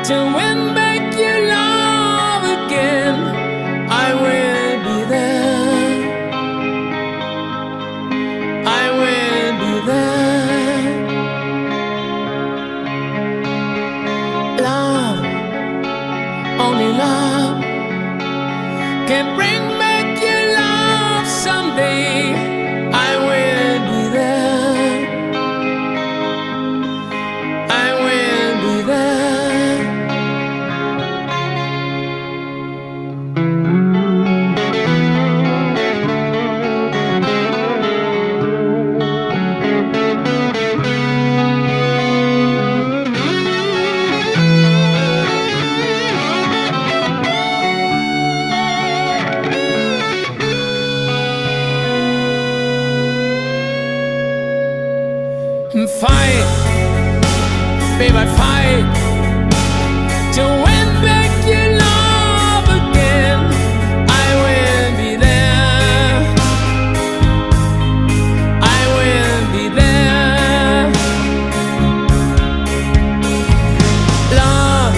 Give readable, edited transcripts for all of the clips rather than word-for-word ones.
to win back your love again. I will be there. I will be there. Love, only love can bring back your love someday. I will be there. I will be there. Fight, baby, fight to win back your love again. I will be there. I will be there. Love,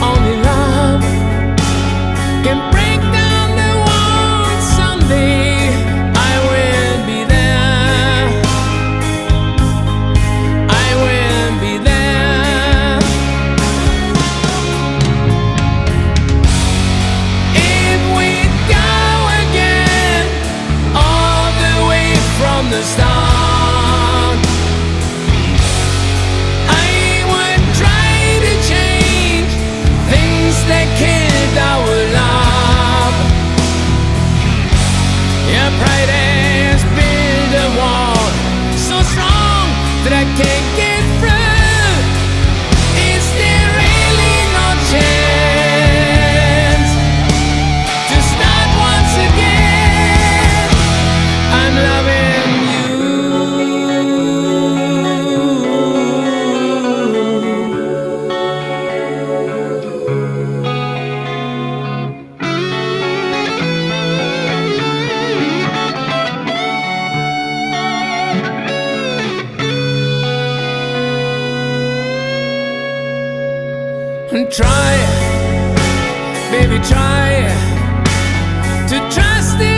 only love can break down the walls someday. I will be there. I will be there. If we go again, all the way from the start, I would try to change things that killed our love. Your pride has built a wall so strong that I can't get through. Is there really no chance to start once again? I'm loving you. And try, baby, try to trust it.